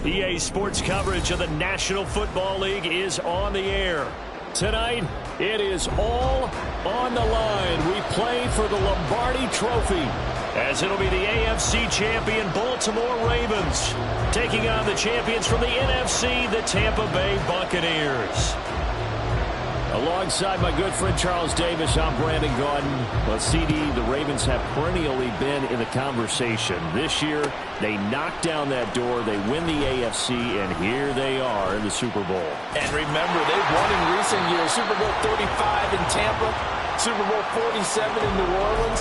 EA Sports coverage of the National Football League is on the air. Tonight, it is all on the line. We play for the Lombardi Trophy, as it'll be the AFC champion Baltimore Ravens taking on the champions from the NFC, the Tampa Bay Buccaneers. Alongside my good friend Charles Davis, I'm Brandon Gaudin. Well, CD, the Ravens have perennially been in the conversation. This year, they knock down that door, they win the AFC, and here they are in the Super Bowl. And remember, they've won in recent years. Super Bowl 35 in Tampa, Super Bowl 47 in New Orleans.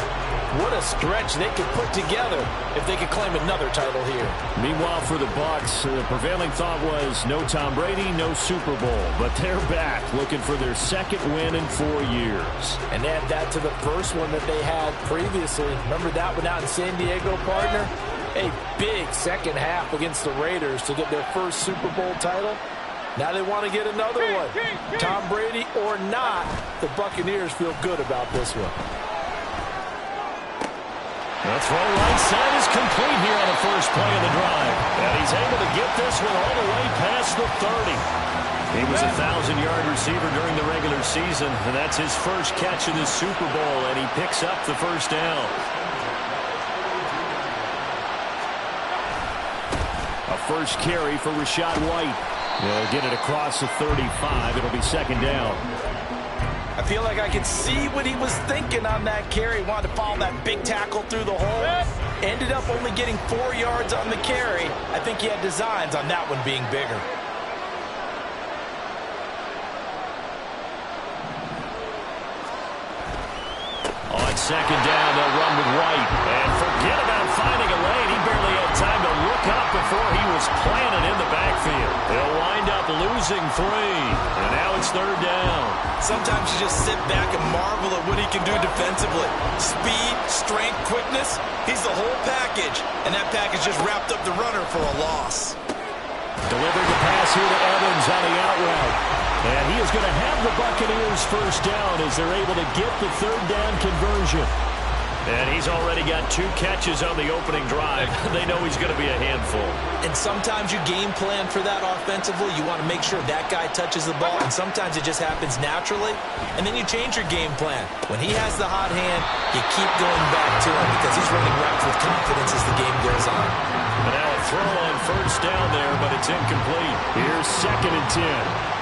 What a stretch they could put together if they could claim another title here. Meanwhile, for the Bucs, the prevailing thought was no Tom Brady, no Super Bowl. But they're back looking for their second win in 4 years. And add that to the first one that they had previously. Remember that one out in San Diego, partner? A big second half against the Raiders to get their first Super Bowl title. Now they want to get another one. Tom Brady or not, the Buccaneers feel good about this one. The throw right side is complete here on the first play of the drive. And he's able to get this one all the way past the 30. He was a 1,000-yard receiver during the regular season, and that's his first catch in this Super Bowl, and he picks up the first down. A first carry for Rachaad White. They'll get it across the 35. It'll be second down. I feel like I could see what he was thinking on that carry. Wanted to follow that big tackle through the hole. Ended up only getting 4 yards on the carry. I think he had designs on that one being bigger. On second down, they'll run with White. And forget about finding a lane. He barely had time to look up before he was planted in the backfield. They'll wind up losing 3. And now it's third down. Sometimes you just sit back and marvel at what he can do defensively. Speed, strength, quickness. He's the whole package. And that package just wrapped up the runner for a loss. Delivering the pass here to Evans on the out route. And he is going to have the Buccaneers first down as they're able to get the third down conversion. And he's already got 2 catches on the opening drive. They know he's going to be a handful. And sometimes you game plan for that offensively. You want to make sure that guy touches the ball. And sometimes it just happens naturally. And then you change your game plan. When he has the hot hand, you keep going back to him because he's running routes with confidence as the game goes on. And now a throw on first down there, but it's incomplete. Here's second and 10.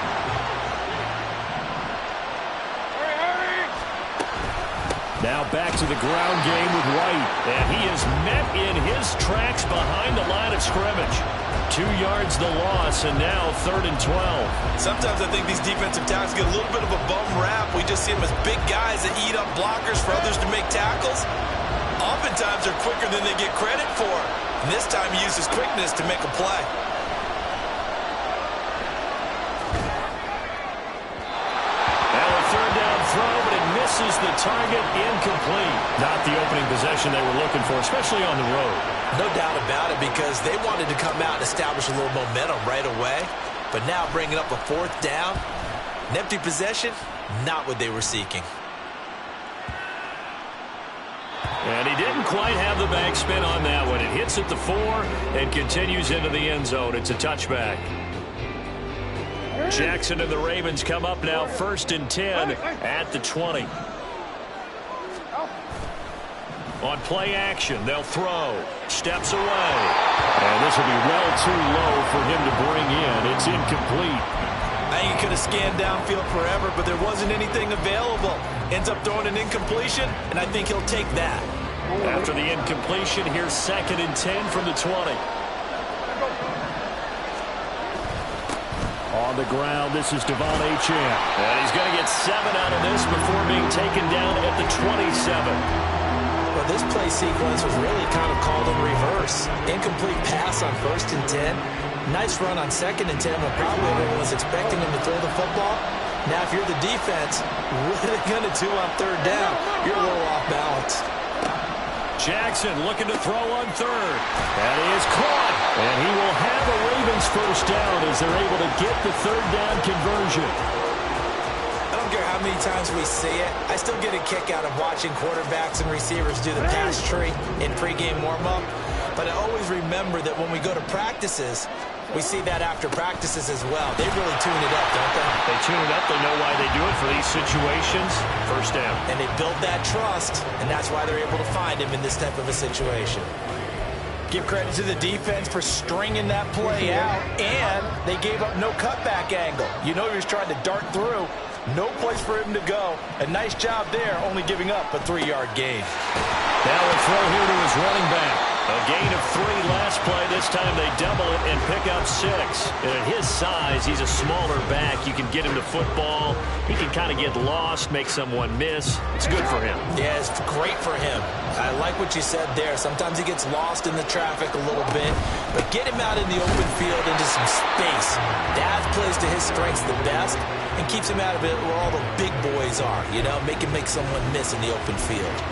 Now back to the ground game with White. And he is met in his tracks behind the line of scrimmage. 2 yards the loss, and now third and 12. Sometimes I think these defensive tackles get a little bit of a bum rap. We just see them as big guys that eat up blockers for others to make tackles. Oftentimes they're quicker than they get credit for. And this time he uses quickness to make a play. Misses the target, incomplete. Not the opening possession they were looking for, especially on the road. No doubt about it, because they wanted to come out and establish a little momentum right away. But now bringing up a fourth down, an empty possession, not what they were seeking. And he didn't quite have the backspin on that one. It hits at the 4 and continues into the end zone. It's a touchback. Jackson and the Ravens come up now first and 10 at the 20. On play action, they'll throw. Steps away. And this will be well too low for him to bring in. It's incomplete. I think he could have scanned downfield forever, but there wasn't anything available. Ends up throwing an incompletion, and I think he'll take that. After the incompletion, here's second and 10 from the 20. On the ground, this is Devon Achane. And he's going to get 7 out of this before being taken down at the 27. Well, this play sequence was really kind of called in reverse. Incomplete pass on first and 10. Nice run on second and 10 when probably everyone was expecting him to throw the football. Now, if you're the defense, what are they going to do on third down? You're a little off balance. Jackson looking to throw on third. That is caught. And he will have a Ravens first down as they're able to get the third down conversion. I don't care how many times we see it. I still get a kick out of watching quarterbacks and receivers do the pass tree in pregame warm-up. But I always remember that when we go to practices, We see that after practices as well. They really tune it up, don't they? They tune it up. They know why they do it for these situations. First down. And they build that trust, and that's why they're able to find him in this type of a situation. Give credit to the defense for stringing that play out, and they gave up no cutback angle. You know he was trying to dart through. No place for him to go. A nice job there, only giving up a 3-yard gain. Now a throw here to his running back. A gain of 3 last play. This time they double it and pick up 6. And at his size, he's a smaller back. You can get him to football. He can kind of get lost, make someone miss. It's good for him. Yeah, it's great for him. I like what you said there. Sometimes he gets lost in the traffic a little bit. But get him out in the open field into some space. That plays to his strengths the best and keeps him out of it where all the big boys are. You know, make him make someone miss in the open field.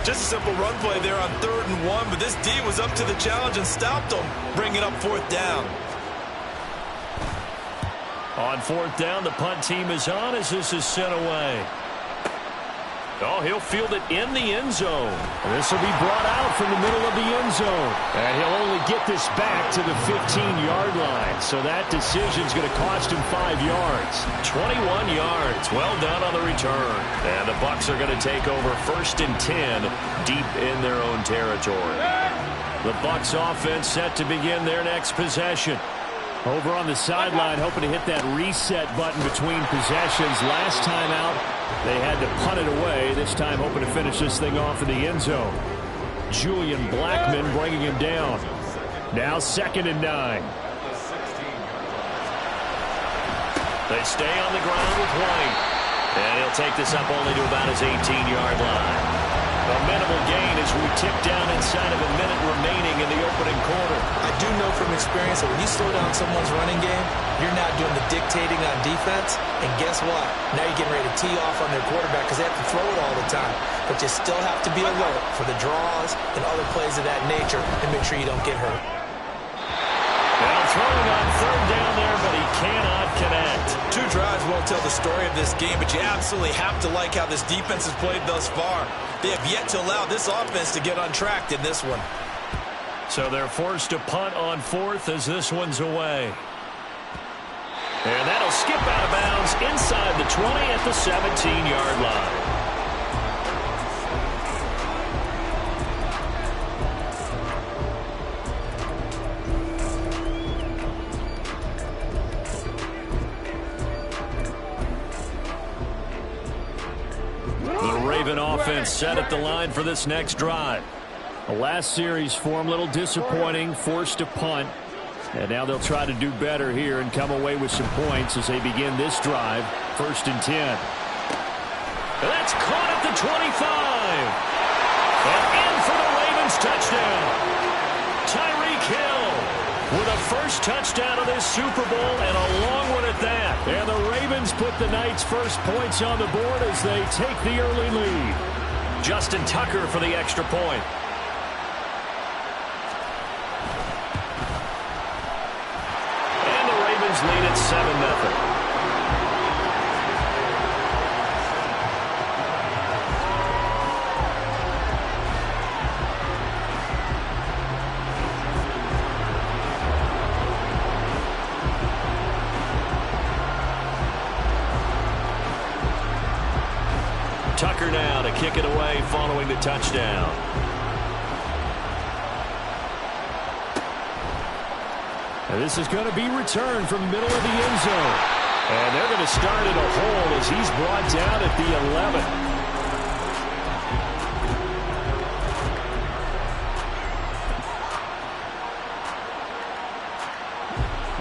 Just a simple run play there on 3rd and 1, but this D was up to the challenge and stopped him, bringing up 4th down. On 4th down, the punt team is on as this is sent away. Oh, he'll field it in the end zone. This will be brought out from the middle of the end zone. And he'll only get this back to the 15-yard line. So that decision's going to cost him 5 yards. 21 yards. Well done on the return. And the Bucs are going to take over 1st and 10 deep in their own territory. The Bucs offense set to begin their next possession. Over on the sideline, hoping to hit that reset button between possessions. Last time out, they had to punt it away. This time, hoping to finish this thing off in the end zone. Julian Blackmon bringing him down. Now 2nd and 9. They stay on the ground with White. And he'll take this up only to about his 18-yard line. A minimal gain as we tip down inside of a minute remaining in the opening quarter. I do know from experience that when you slow down someone's running game, you're not doing the dictating on defense. And guess what? Now you're getting ready to tee off on their quarterback because they have to throw it all the time. But you still have to be alert for the draws and other plays of that nature and make sure you don't get hurt. Now throwing on 3rd down there, but he cannot connect. 2 drives won't tell the story of this game, but you absolutely have to like how this defense has played thus far. They have yet to allow this offense to get untracked in this one. So they're forced to punt on 4th as this one's away. And that'll skip out of bounds inside the 20 at the 17-yard line. Offense set at the line for this next drive. The last series for him, a little disappointing, forced to punt. And now they'll try to do better here and come away with some points as they begin this drive. 1st and 10. That's caught at the 25. And in for the Ravens touchdown. Tyreek Hill with a first touchdown of this Super Bowl and a long one at that. And the Ravens put the Knights' first points on the board as they take the early lead. Justin Tucker for the extra point. And the Ravens lead at 7-0. Tucker now to kick it away following the touchdown. And this is going to be returned from the middle of the end zone. And they're going to start at a hole as he's brought down at the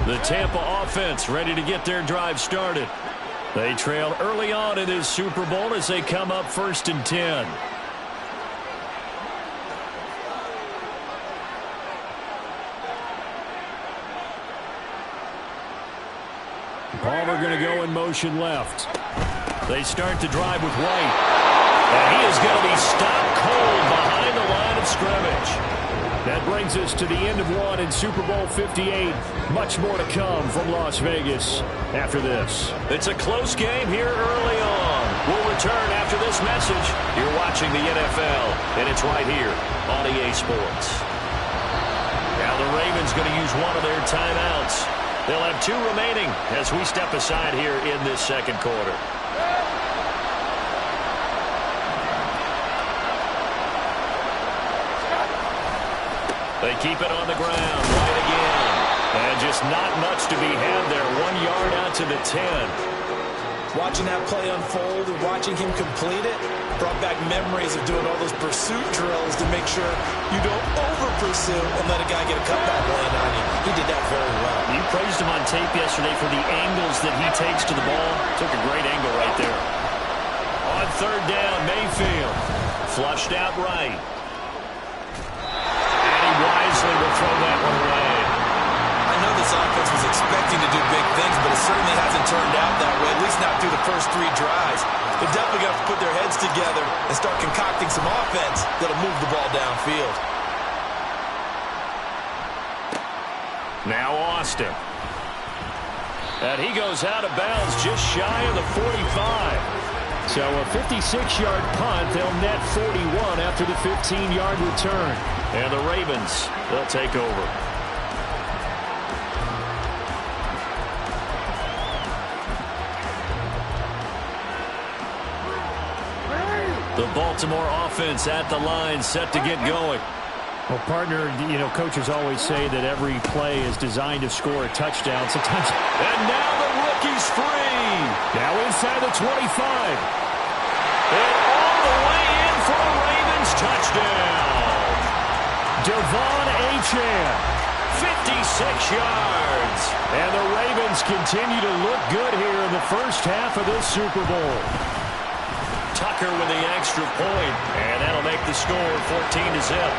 11. The Tampa offense ready to get their drive started. They trail early on in this Super Bowl as they come up 1st and 10. Palmer going to go in motion left. They start the drive with White. And he is going to be stopped cold behind the line of scrimmage. That brings us to the end of one in Super Bowl 58. Much more to come from Las Vegas after this. It's a close game here early on. We'll return after this message. You're watching the NFL, and it's right here on EA Sports. Now the Ravens going to use one of their timeouts. They'll have 2 remaining as we step aside here in this second quarter. They keep it on the ground right again. And just not much to be had there. 1 yard out to the 10. Watching that play unfold and watching him complete it brought back memories of doing all those pursuit drills to make sure you don't over-pursue and let a guy get a cutback land on you. He did that very well. You praised him on tape yesterday for the angles that he takes to the ball. Took a great angle right there. On third down, Mayfield. Flushed out right. And he wisely will throw that one away. I know this offense was expecting to do big things, but it certainly hasn't turned out that way, at least not through the first 3 drives. They're definitely going to have to put their heads together and start concocting some offense that'll move the ball downfield. Now Austin. And he goes out of bounds just shy of the 45. So a 56-yard punt. They'll net 41 after the 15-yard return. And the Ravens, they'll take over. The Baltimore offense at the line, set to get going. Well, partner, coaches always say that every play is designed to score a touchdown. Sometimes. And now the rookie's free. Now inside the 25. And all the way in for a Ravens touchdown. Devon Achane. 56 yards. And the Ravens continue to look good here in the first half of this Super Bowl. Tucker with the extra point, and that'll make the score 14-0.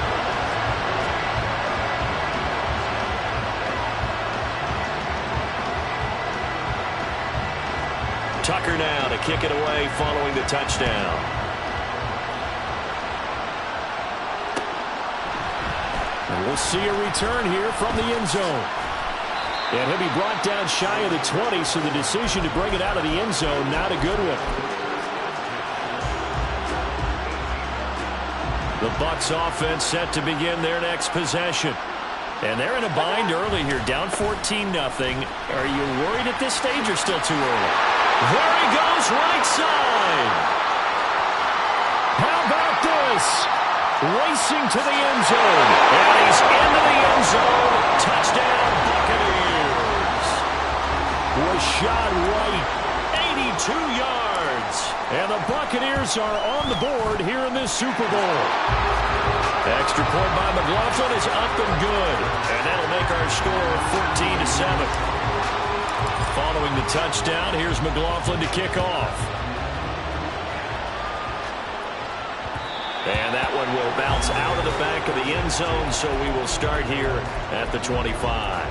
Tucker now to kick it away following the touchdown. And we'll see a return here from the end zone. And he'll be brought down shy of the 20, so the decision to bring it out of the end zone, not a good one. The Bucs offense set to begin their next possession. And they're in a bind early here, down 14-0. Are you worried at this stage or still too early? There he goes, right side. How about this? Racing to the end zone. And he's into the end zone. Touchdown, Buccaneers. Was shot right. 82 yards. And the Buccaneers are on the board here in this Super Bowl. Extra point by McLaughlin is up and good. And that'll make our score 14-7. Following the touchdown, here's McLaughlin to kick off. And that one will bounce out of the back of the end zone, so we will start here at the 25.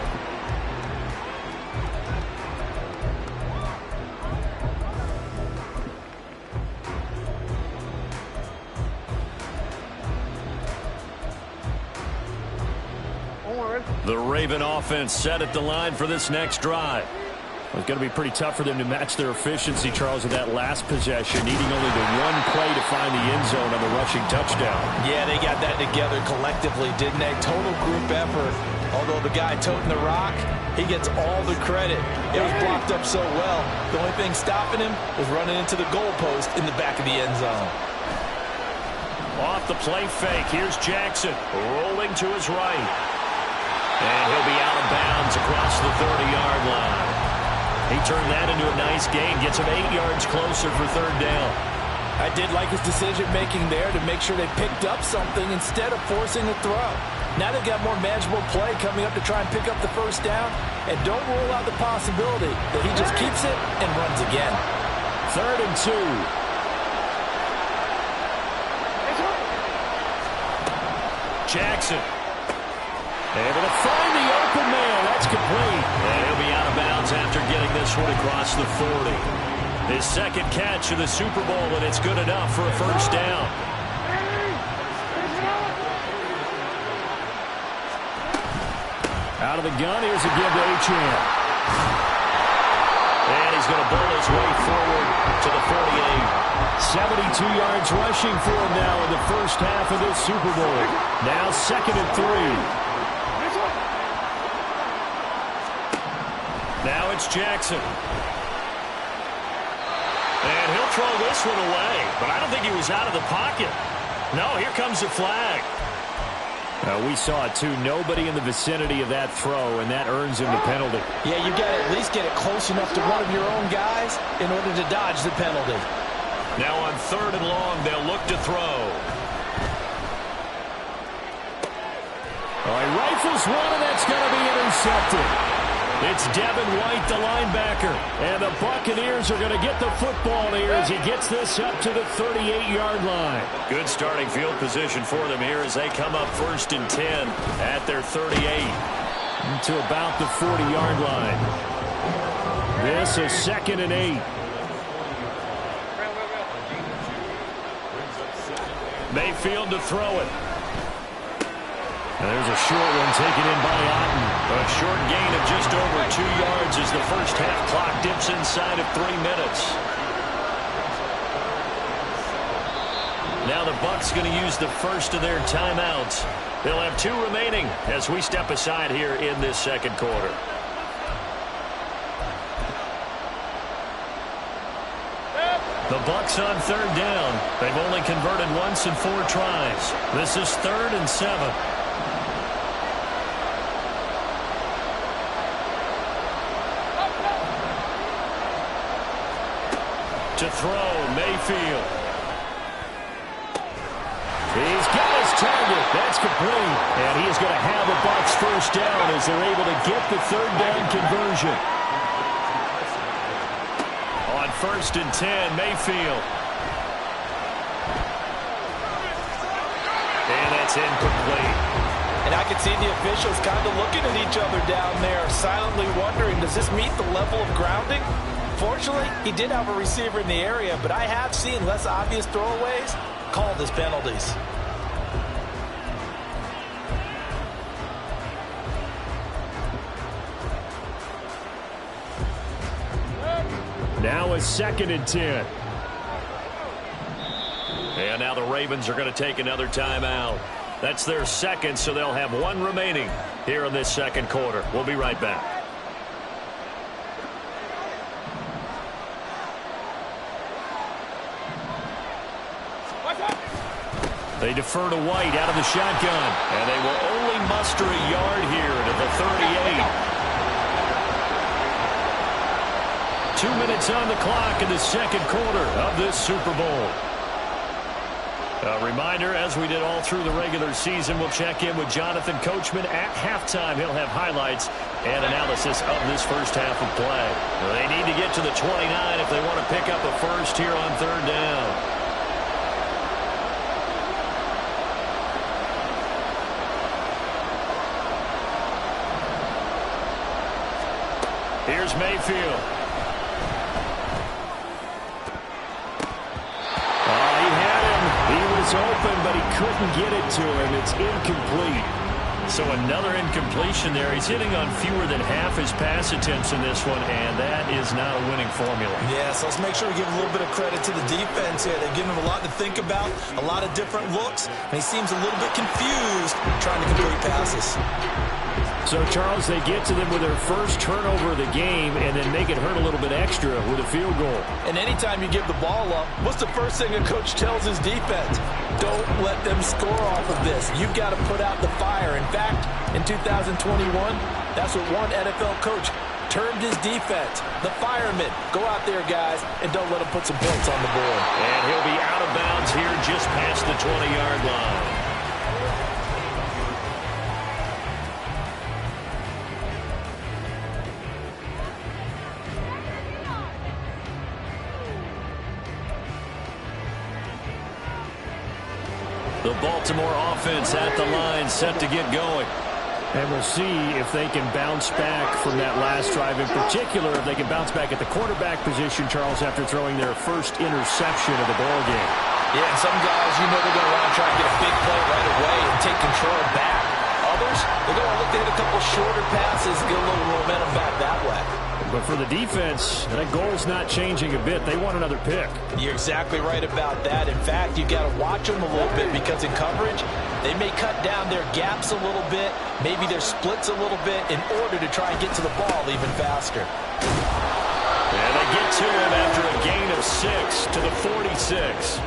The Raven offense set at the line for this next drive. Well, it's going to be pretty tough for them to match their efficiency, Charles, with that last possession, needing only the one play to find the end zone on the rushing touchdown. Yeah, they got that together collectively, didn't they? Total group effort. Although the guy toting the rock, he gets all the credit. It was blocked up so well. The only thing stopping him was running into the goalpost in the back of the end zone. Off the play fake, here's Jackson rolling to his right. And he'll be out of bounds across the 30-yard line. He turned that into a nice gain, gets him 8 yards closer for third down. I did like his decision-making there to make sure they picked up something instead of forcing the throw. Now they've got more manageable play coming up to try and pick up the first down, and don't rule out the possibility that he just keeps it and runs again. 3rd and 2. Jackson able to find the open man. That's complete. And he'll be out of bounds after getting this one across the 40. His second catch of the Super Bowl, and it's good enough for a first down. Out of the gun, here's a give to Achane. And he's going to bowl his way forward to the 48. 72 yards rushing for him now in the first half of this Super Bowl. Now 2nd and 3. Now it's Jackson. And he'll throw this one away, but I don't think he was out of the pocket. No, here comes the flag. We saw it, too. Nobody in the vicinity of that throw, and that earns him the penalty. Yeah, you got to at least get it close enough to one of your own guys in order to dodge the penalty. Now on 3rd and long, they'll look to throw. All right, rifles one, and that's going to be intercepted. It's Devin White, the linebacker. And the Buccaneers are going to get the football here as he gets this up to the 38-yard line. Good starting field position for them here as they come up 1st and 10 at their 38. To about the 40-yard line. This is 2nd and 8. Mayfield to throw it. And there's a short one taken in by Otten. A short gain of just over 2 yards as the first half clock dips inside of 3 minutes. Now the Bucs going to use the first of their timeouts. They'll have 2 remaining as we step aside here in this second quarter. The Bucs on 3rd down. They've only converted once in 4 tries. This is 3rd and 7. To throw, Mayfield. He's got his target. That's complete. And he is going to have the Bucs first down as they're able to get the 3rd down conversion. On 1st and 10, Mayfield. And that's incomplete. And I can see the officials kind of looking at each other down there, silently wondering, does this meet the level of grounding? Fortunately, he did have a receiver in the area, but I have seen less obvious throwaways called as penalties. Now it's 2nd and 10. And now the Ravens are going to take another timeout. That's their second, so they'll have 1 remaining here in this second quarter. We'll be right back. They defer to White out of the shotgun. And they will only muster a yard here to the 38. 2 minutes on the clock in the second quarter of this Super Bowl. A reminder, as we did all through the regular season, we'll check in with Jonathan Coachman at halftime. He'll have highlights and analysis of this first half of play. They need to get to the 29 if they want to pick up a first here on 3rd down. Here's Mayfield. He had him. He was open, but he couldn't get it to him. It's incomplete. So another incompletion there. He's hitting on fewer than half his pass attempts in this one, and that is not a winning formula. Yeah, so let's make sure we give a little bit of credit to the defense here. They've given him a lot to think about, a lot of different looks, and he seems a little bit confused trying to complete passes. So, Charles, they get to them with their first turnover of the game and then make it hurt a little bit extra with a field goal. And anytime you give the ball up, what's the first thing a coach tells his defense? Don't let them score off of this. You've got to put out the fire. In fact, in 2021, that's what one NFL coach termed his defense. The firemen. Go out there, guys, and don't let them put some points on the board. And he'll be out of bounds here just past the 20-yard line. The Baltimore offense at the line, set to get going. And we'll see if they can bounce back from that last drive. In particular, if they can bounce back at the quarterback position, Charles, after throwing their first interception of the ballgame. Yeah, and some guys, you know they're going to want to try to get a big play right away and take control back. Others, they're going to look to hit a couple shorter passes, get a little momentum back that way. But for the defense, that goal's not changing a bit. They want another pick. You're exactly right about that. In fact, you got to watch them a little bit because in coverage, they may cut down their gaps a little bit, maybe their splits a little bit in order to try and get to the ball even faster. And they get to him after a gain of 6 to the 46.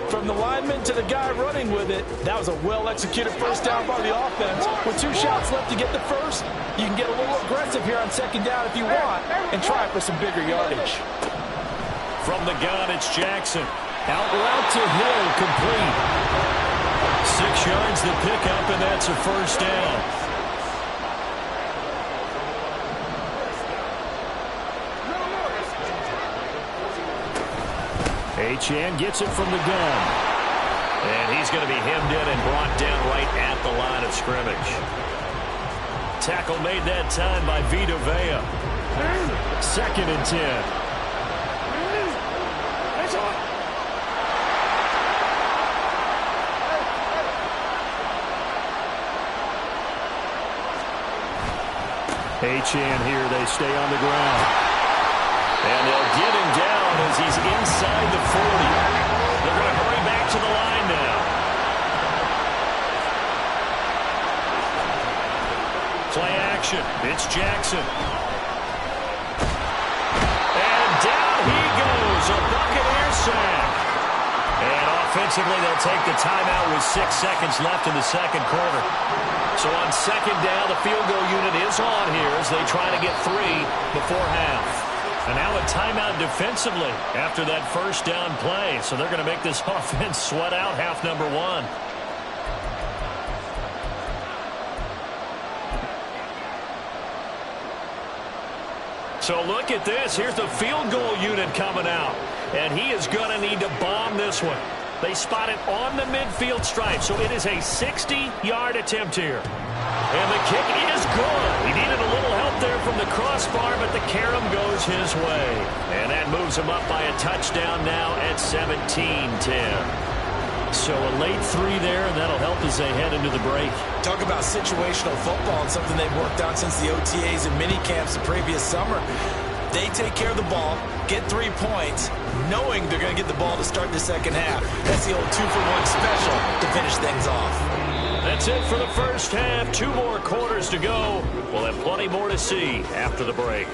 From the lineman to the guy running with it, that was a well-executed first down by the offense. With 2 shots left to get the first, you can get a little aggressive here on second down if you want and try for some bigger yardage. From the gun, it's Jackson. Out route to Hill, complete. 6 yards the pickup, and that's a first down. Achane gets it from the gun. And he's going to be hemmed in and brought down right at the line of scrimmage. Tackle made that time by Vita Vea. 2nd and 10. Achane here, they stay on the ground. And they'll get him down as he's inside the 40. They're going to hurry back to the line now. Play action. It's Jackson. And down he goes. A Buccaneer sack. And offensively, they'll take the timeout with 6 seconds left in the second quarter. So on second down, the field goal unit is on here as they try to get 3 before half. And now a timeout defensively after that first down play. So they're going to make this offense sweat out half number 1. So look at this. Here's the field goal unit coming out. And he is going to need to bomb this one. They spot it on the midfield stripe. So it is a 60-yard attempt here. And the kick is good. He needed a little help there from the crossbar, but the carom goes his way. And that moves him up by a touchdown now at 17-10. So a late 3 there, and that'll help as they head into the break. Talk about situational football and something they've worked on since the OTAs and mini camps the previous summer. They take care of the ball, get 3 points, knowing they're going to get the ball to start the second half. That's the old 2-for-1 special to finish things off. That's it for the first half. 2 more quarters to go. We'll have plenty more to see after the break.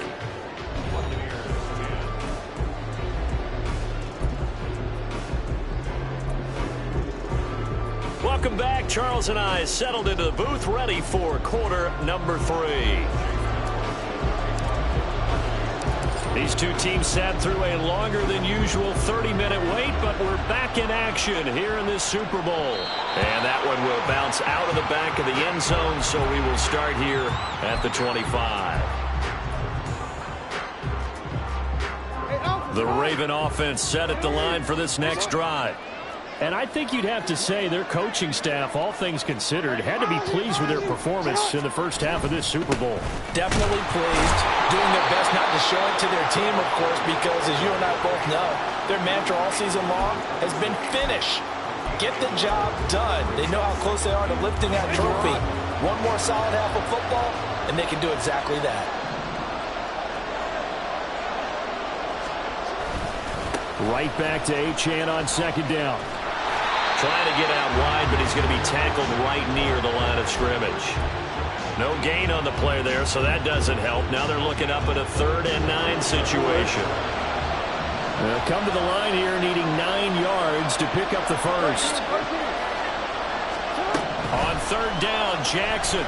Welcome back. Charles and I settled into the booth, ready for quarter number 3. These two teams sat through a longer than usual 30-minute wait, but we're back in action here in this Super Bowl. And that one will bounce out of the back of the end zone, so we will start here at the 25. The Raven offense set at the line for this next drive. And I think you'd have to say their coaching staff, all things considered, had to be pleased with their performance in the first half of this Super Bowl. Definitely pleased, doing their best not to show it to their team, of course, because as you and I both know, their mantra all season long has been finish. Get the job done. They know how close they are to lifting that trophy. One more solid half of football, and they can do exactly that. Right back to Achane on second down. Trying to get out wide, but he's going to be tackled right near the line of scrimmage. No gain on the play there, so that doesn't help. Now they're looking up at a 3rd and 9 situation. They'll come to the line here needing 9 yards to pick up the first. On 3rd down, Jackson.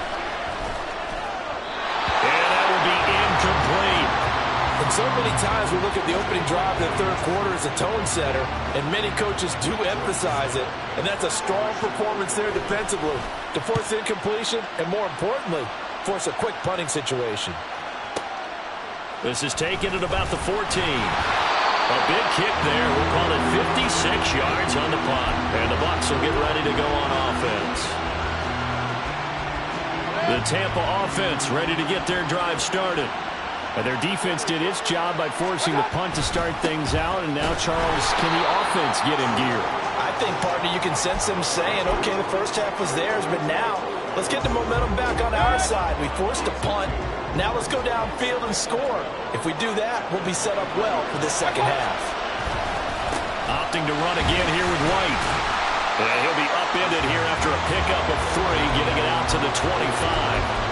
And that will be incomplete. And so many times we look at the opening drive in the third quarter as a tone setter, and many coaches do emphasize it, and that's a strong performance there defensively to force incompletion and, more importantly, force a quick punting situation. This is taken at about the 14. A big kick there. We'll call it 56 yards on the punt, and the Bucs will get ready to go on offense. The Tampa offense ready to get their drive started. And their defense did its job by forcing the punt to start things out. And now, Charles, can the offense get in gear? I think, partner, you can sense them saying, okay, the first half was theirs, but now let's get the momentum back on our side. We forced a punt. Now let's go downfield and score. If we do that, we'll be set up well for this second half. Opting to run again here with White. And he'll be upended here after a pickup of 3, getting it out to the 25.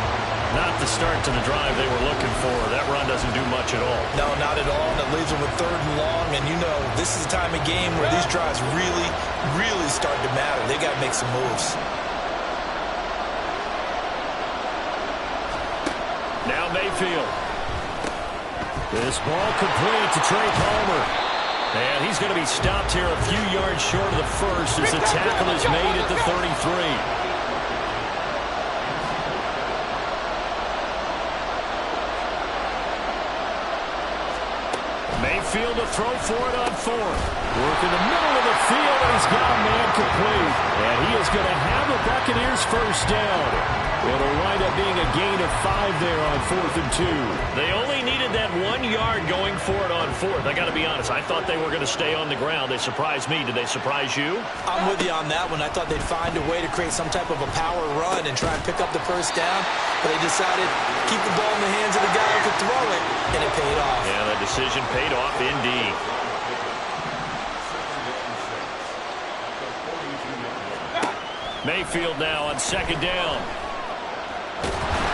Not the start to the drive they were looking for. That run doesn't do much at all. No, not at all. And it leaves them with 3rd and long. And you know, this is the time of game where these drives really, really start to matter. They got to make some moves. Now Mayfield. This ball complete to Trey Palmer. And he's going to be stopped here a few yards short of the first as the tackle is made at the 33. Mayfield to throw for it on 4th. Work in the middle of the field, and he's got a man complete. And he is going to have the Buccaneers first down. It'll wind up being a gain of 5 there on 4th and 2. They only needed that 1 yard going for it on 4th. I got to be honest, I thought they were going to stay on the ground. They surprised me. Did they surprise you? I'm with you on that one. I thought they'd find a way to create some type of a power run and try and pick up the first down. But they decided keep the ball in the hands of the guy who could throw it, and it paid off. Yeah, that decision paid off indeed. Mayfield now on 2nd down.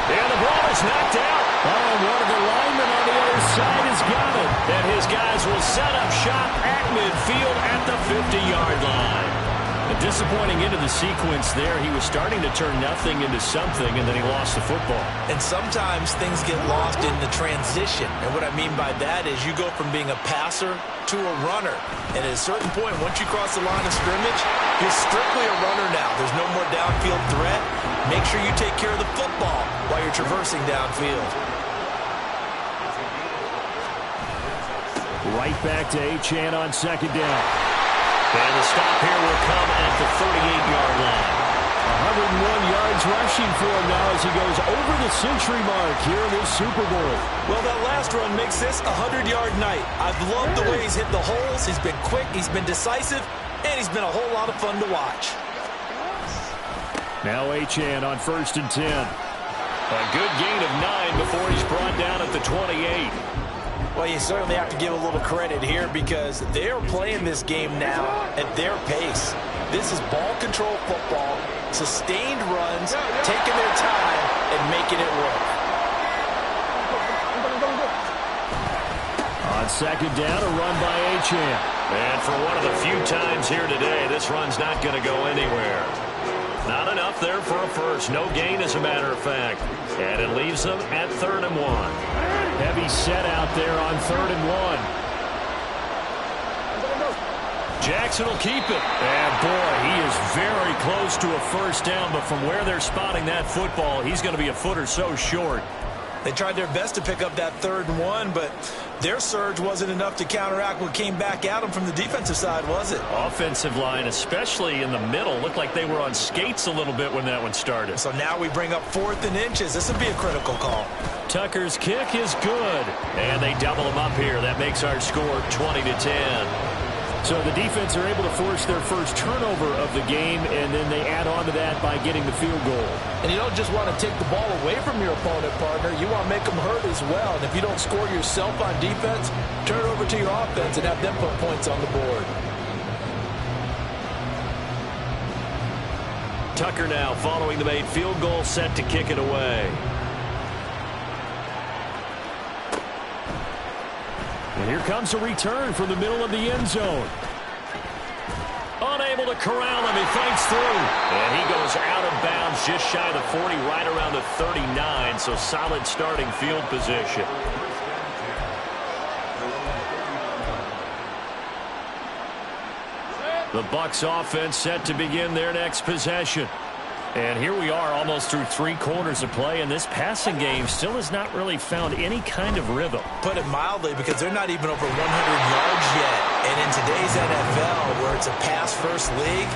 And the ball is knocked out. Oh, one of the linemen on the other side has got it. And his guys will set up shop at midfield at the 50-yard line. A disappointing end of the sequence there. He was starting to turn nothing into something, and then he lost the football. And sometimes things get lost in the transition. And what I mean by that is you go from being a passer to a runner. And at a certain point, once you cross the line of scrimmage, you're strictly a runner now. There's no more downfield threat. Make sure you take care of the football while you're traversing downfield. Right back to Achane on 2nd down. And the stop here will come at the 38-yard line. 101 yards rushing for him now as he goes over the century mark here in this Super Bowl. Well, that last run makes this a 100-yard night. I've loved the way he's hit the holes. He's been quick, he's been decisive, and he's been a whole lot of fun to watch. Now Achane on 1st and 10. A good gain of 9 before he's brought down at the 28. Well, you certainly have to give a little credit here because they're playing this game now at their pace. This is ball control football, sustained runs, taking their time, and making it work. On 2nd down, a run by Achane. And for one of the few times here today, this run's not going to go anywhere. Not enough there for a first. No gain, as a matter of fact. And it leaves them at 3rd and 1. Heavy set out there on 3rd and 1. Jackson will keep it. And, boy, he is very close to a first down. But from where they're spotting that football, he's going to be a foot or so short. They tried their best to pick up that 3rd and 1, but their surge wasn't enough to counteract what came back at them from the defensive side, was it? Offensive line, especially in the middle, looked like they were on skates a little bit when that one started. So now we bring up 4th and inches. This would be a critical call. Tucker's kick is good, and they double him up here. That makes our score 20-10. So the defense are able to force their first turnover of the game, and then they add on to that by getting the field goal. And you don't just want to take the ball away from your opponent, partner. You want to make them hurt as well. And if you don't score yourself on defense, turn it over to your offense and have them put points on the board. Tucker now following the made field goal, set to kick it away. And here comes a return from the middle of the end zone. Unable to corral him, he fights through. And he goes out of bounds just shy of the 40, right around the 39, so solid starting field position. The Bucs offense set to begin their next possession. And here we are almost through 3 quarters of play, and this passing game still has not really found any kind of rhythm. Put it mildly, because they're not even over 100 yards yet. And in today's NFL, where it's a pass-first league,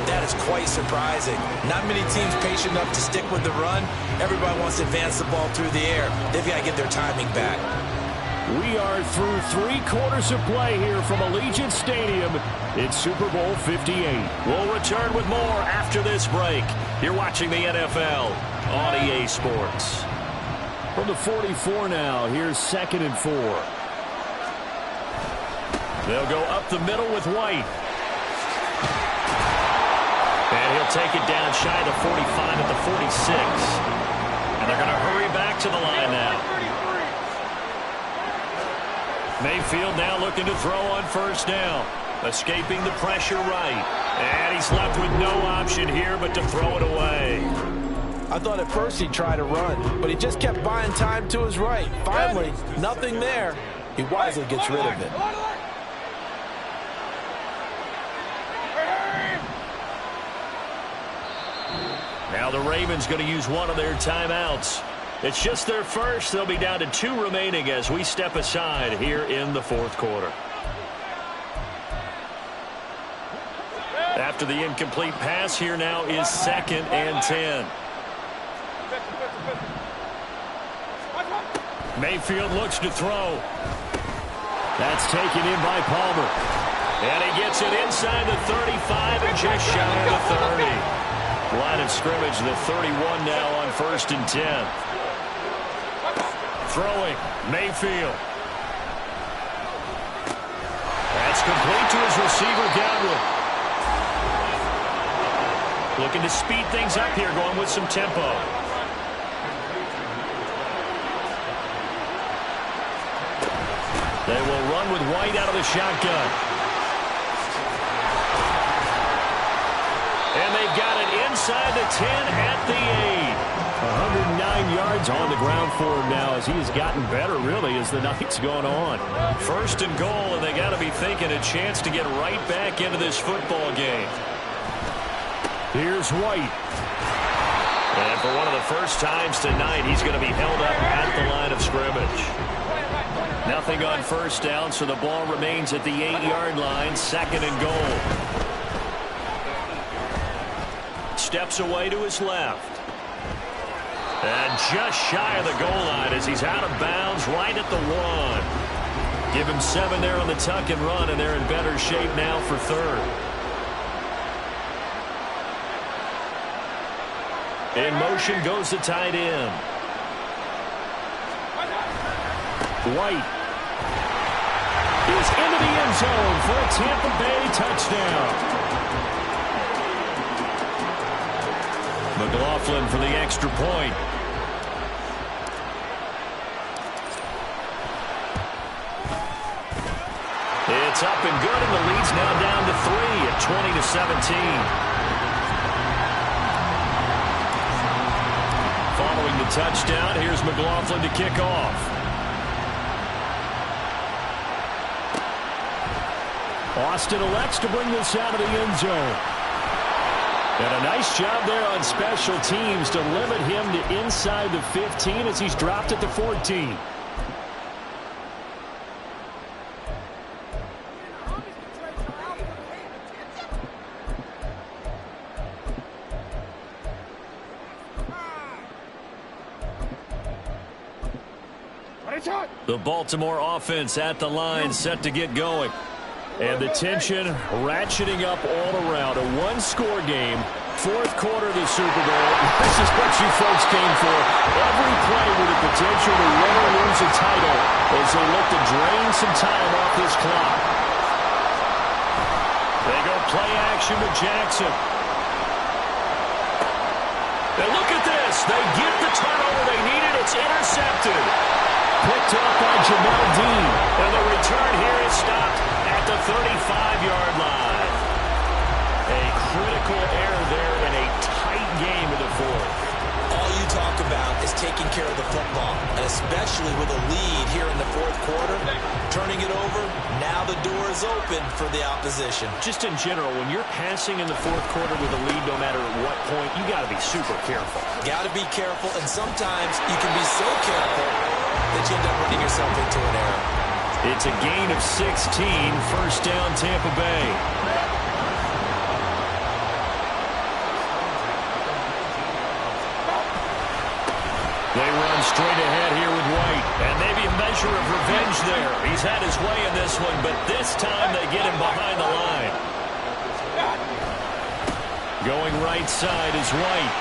that is quite surprising. Not many teams patient enough to stick with the run. Everybody wants to advance the ball through the air. They've got to get their timing back. We are through 3 quarters of play here from Allegiant Stadium. It's Super Bowl 58. We'll return with more after this break. You're watching the NFL on EA Sports. From the 44 now, here's 2nd and 4. They'll go up the middle with White. And he'll take it down shy of the 45 at the 46. And they're going to hurry back to the line now. Mayfield now looking to throw on 1st down. Escaping the pressure right. And he's left with no option here but to throw it away. I thought at first he'd try to run, but he just kept buying time to his right. Finally, nothing there. He wisely gets rid of it. Now the Ravens going to use one of their timeouts. It's just their first. They'll be down to 2 remaining as we step aside here in the 4th quarter. After the incomplete pass, here now is 2nd and 10. Mayfield looks to throw. That's taken in by Palmer. And he gets it inside the 35 and just shy of the 30. Line of scrimmage, the 31 now on 1st and 10. Throwing, Mayfield. That's complete to his receiver, Godwin. Looking to speed things up here, going with some tempo. They will run with White out of the shotgun. And they've got it inside the 10 at the 8. 109 yards on the ground for him now as he has gotten better, really, as the night's gone on. 1st and goal, and they got to be thinking a chance to get right back into this football game. Here's White. And for one of the first times tonight, he's going to be held up at the line of scrimmage. Nothing on 1st down, so the ball remains at the 8-yard line, 2nd and goal. Steps away to his left. And just shy of the goal line as he's out of bounds right at the 1. Give him 7 there on the tuck and run, and they're in better shape now for 3rd. In motion goes the tight end. White is into the end zone for a Tampa Bay touchdown. McLaughlin for the extra point. It's up and good, and the lead's now down to 3 at 20-17. Following the touchdown, here's McLaughlin to kick off. Austin elects to bring this out of the end zone. And a nice job there on special teams to limit him to inside the 15 as he's dropped at the 14. The Baltimore offense at the line, set to get going. And the tension ratcheting up all around. A 1-score game, 4th quarter of the Super Bowl. This is what you folks came for. Every play with the potential to win or lose a title as they look to drain some time off this clock. They go play action with Jackson. And look at this. They get the turnover they needed. It's intercepted. Picked up by Jamel Dean. And the return here is stopped at the 35-yard line. A critical error there in a tight game in the 4th. All you talk about is taking care of the football, and especially with a lead here in the 4th quarter. Turning it over, now the door is open for the opposition. Just in general, when you're passing in the 4th quarter with a lead, no matter at what point, you got to be super careful. Got to be careful, and sometimes you can be so careful that you end up running yourself into an error. It's a gain of 16, 1st down Tampa Bay. They run straight ahead here with White. And maybe a measure of revenge there. He's had his way in this one, but this time they get him behind the line. Going right side is White.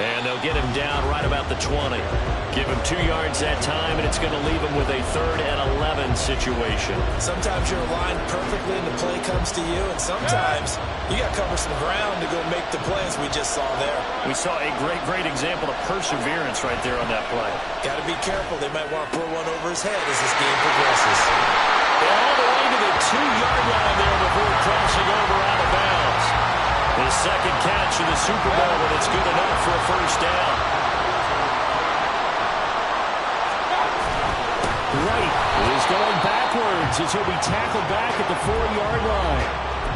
And they'll get him down right about the 20. Give him 2 yards that time, and it's going to leave him with a 3rd and 11 situation. Sometimes you're aligned perfectly and the play comes to you, and sometimes you got to cover some ground to go make the play, as we just saw there. We saw a great example of perseverance right there on that play. Got to be careful. They might want to throw one over his head as this game progresses. All the way to the 2-yard line there before crossing over out of bounds. His second catch in the Super Bowl, and it's good enough for a first down. Wright is going backwards as he'll be tackled back at the 4-yard line.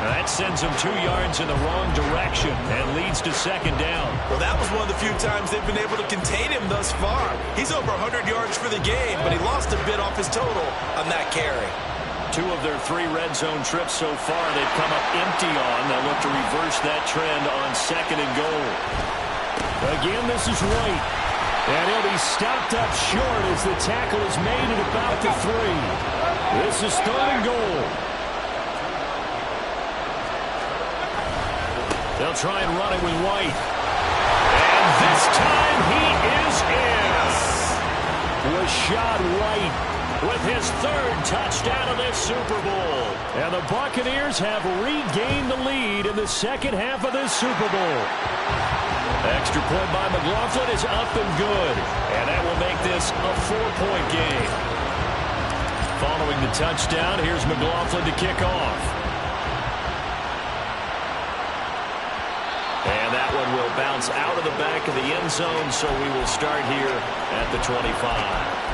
That sends him 2 yards in the wrong direction and leads to second down. Well, that was one of the few times they've been able to contain him thus far. He's over 100 yards for the game, but he lost a bit off his total on that carry. 2 of their 3 red zone trips so far they've come up empty on. They'll look to reverse that trend on 2nd and goal. Again, this is White. And he'll be stopped up short as the tackle is made at about the 3. This is 3rd and goal. They'll try and run it with White. And this time he is in. Rashad White with his 3rd touchdown of this Super Bowl. And the Buccaneers have regained the lead in the second half of this Super Bowl. Extra point by McLaughlin is up and good. And that will make this a 4-point game. Following the touchdown, here's McLaughlin to kick off. And that one will bounce out of the back of the end zone, so we will start here at the 25.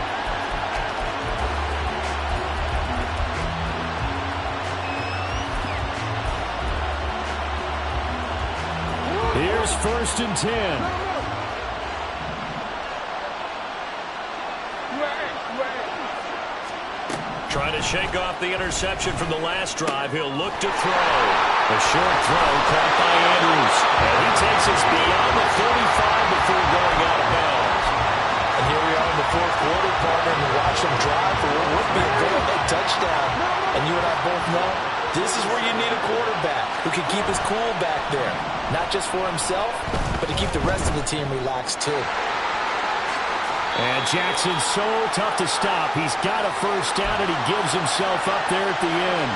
Here's 1st and 10. Trying to shake off the interception from the last drive. He'll look to throw. A short throw caught by Andrews. And he takes us beyond the 35 before going out of bounds. And here we are in the 4th quarter, partner, and watch him drive for what would be a go-ahead touchdown. And you and I both know this is where you need a quarterback who can keep his cool back there. Not just for himself, but to keep the rest of the team relaxed too. And Jackson's so tough to stop. He's got a first down, and he gives himself up there at the end.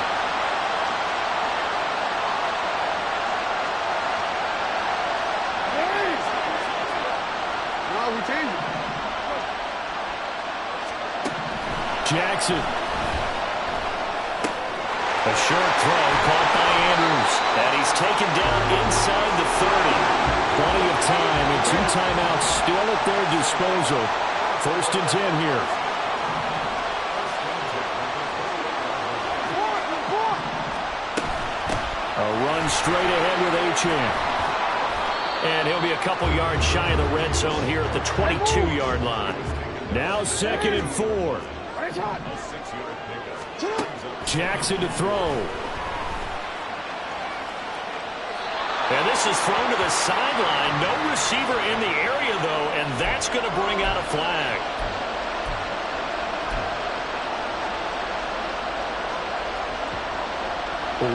Jackson. A short throw caught by Andrews. And he's taken down inside the 30. Plenty of time and 2 timeouts still at their disposal. 1st and 10 here. A run straight ahead with Achane. And he'll be a couple yards shy of the red zone here at the 22-yard line. Now 2nd and 4. Jackson to throw. And this is thrown to the sideline. No receiver in the area, though, and that's going to bring out a flag.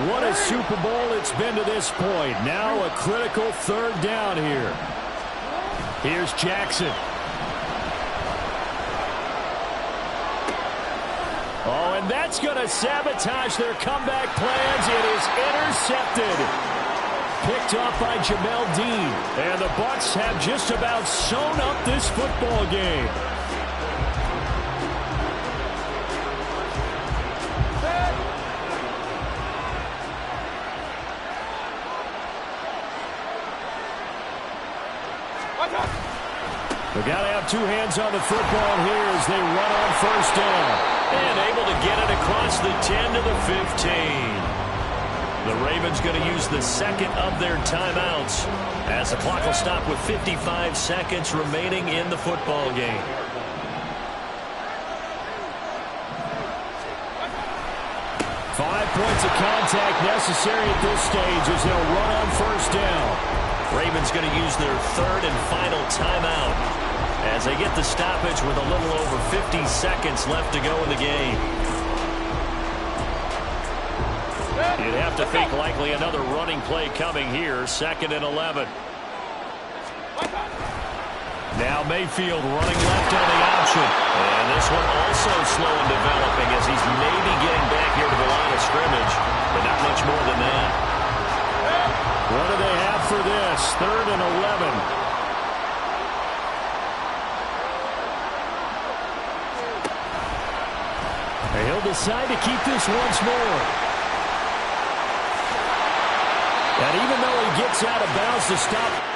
What a Super Bowl it's been to this point. Now a critical 3rd down here. Here's Jackson. Oh, and that's going to sabotage their comeback plans. It is intercepted. Picked off by Jamel Dean. And the Bucs have just about sewn up this football game. We've got to have 2 hands on the football here as they run on 1st down. And able to get it across the 10 to the 15. The Ravens going to use the 2nd of their timeouts as the clock will stop with 55 seconds remaining in the football game. Five points of contact necessary at this stage as they'll run on 1st down. Ravens going to use their 3rd and final timeout. as they get the stoppage with a little over 50 seconds left to go in the game. You'd have to think likely another running play coming here, 2nd and 11. Now Mayfield running left on the option. And this one also slow in developing as he's maybe getting back here to the line of scrimmage, but not much more than that. What do they have for this? 3rd and 11. He'll decide to keep this once more. And even though he gets out of bounds to stop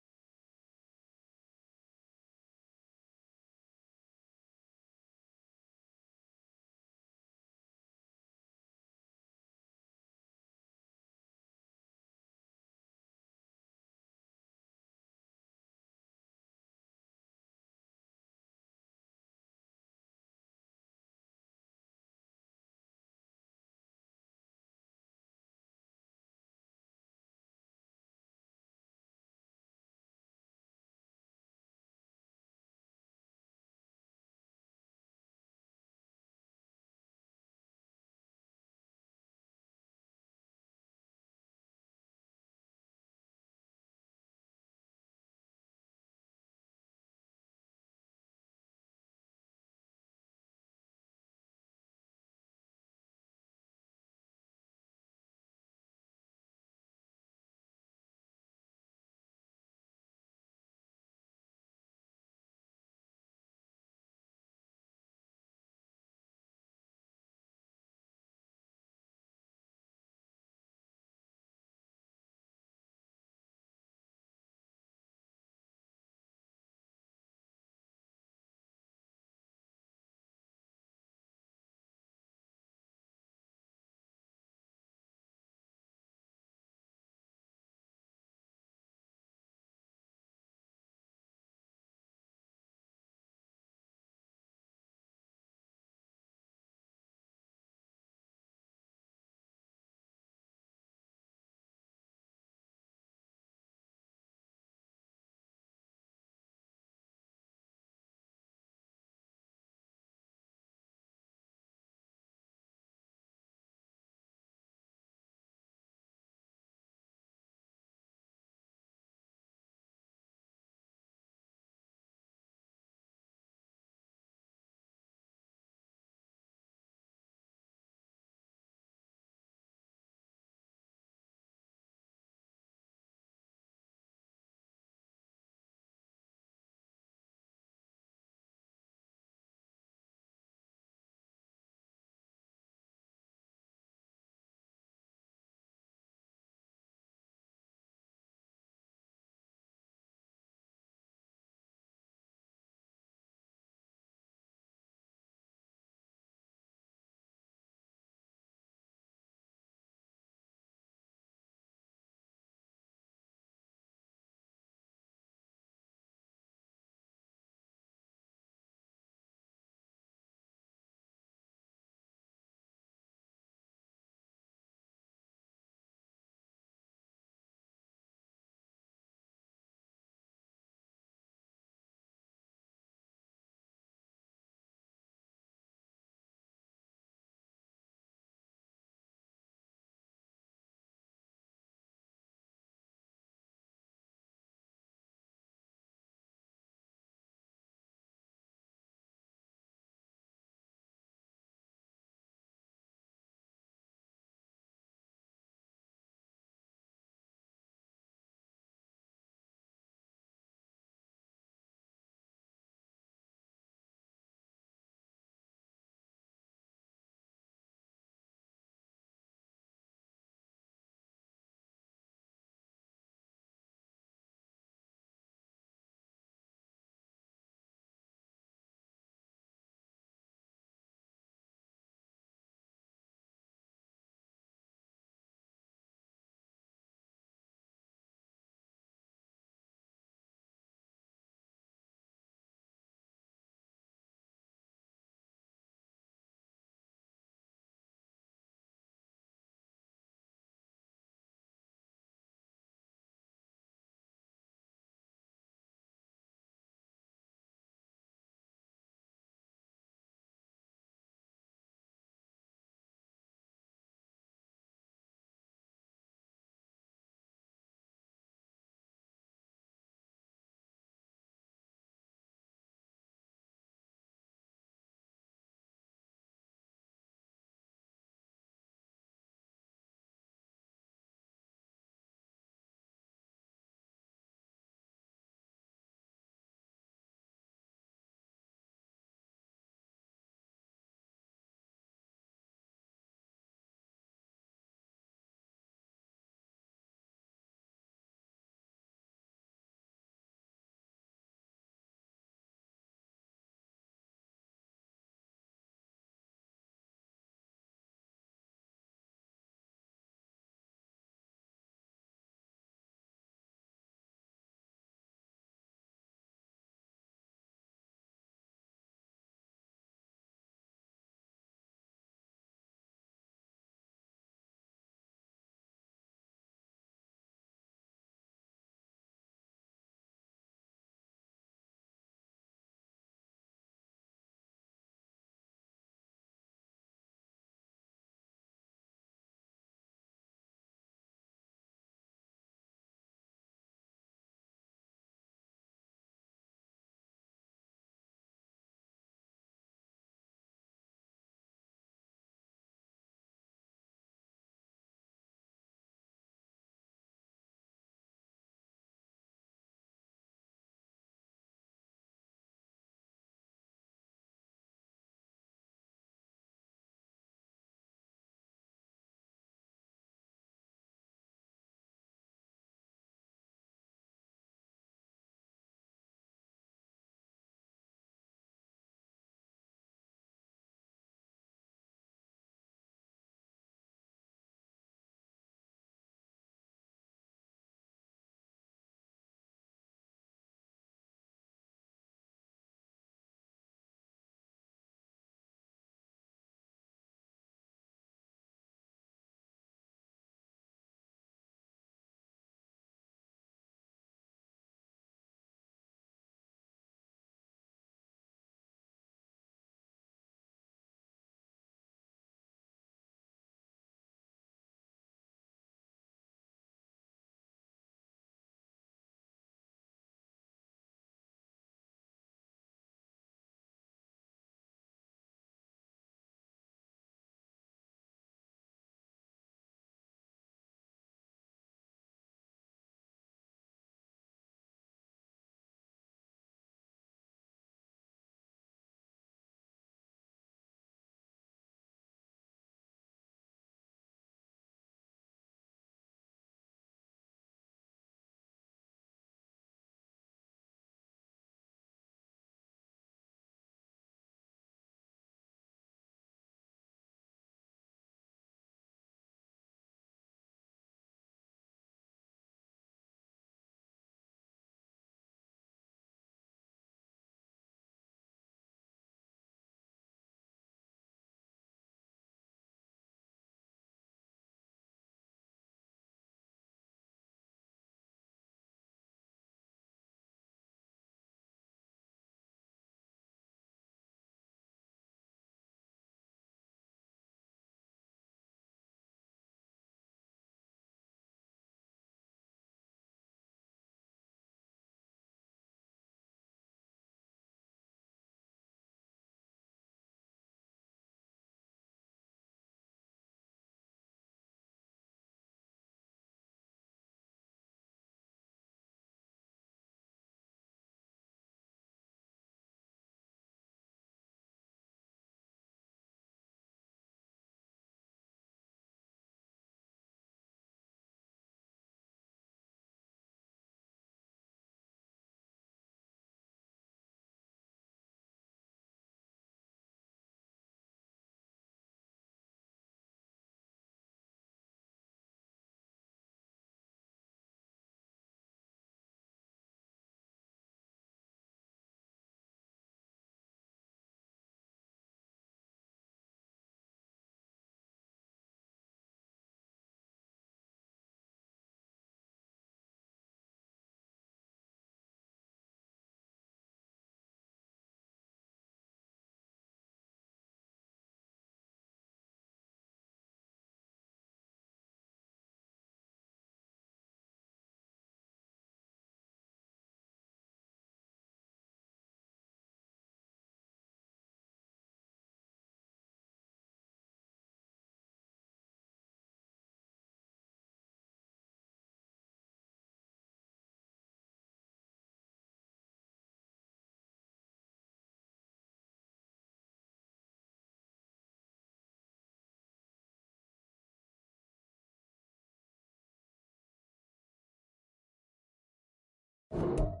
it.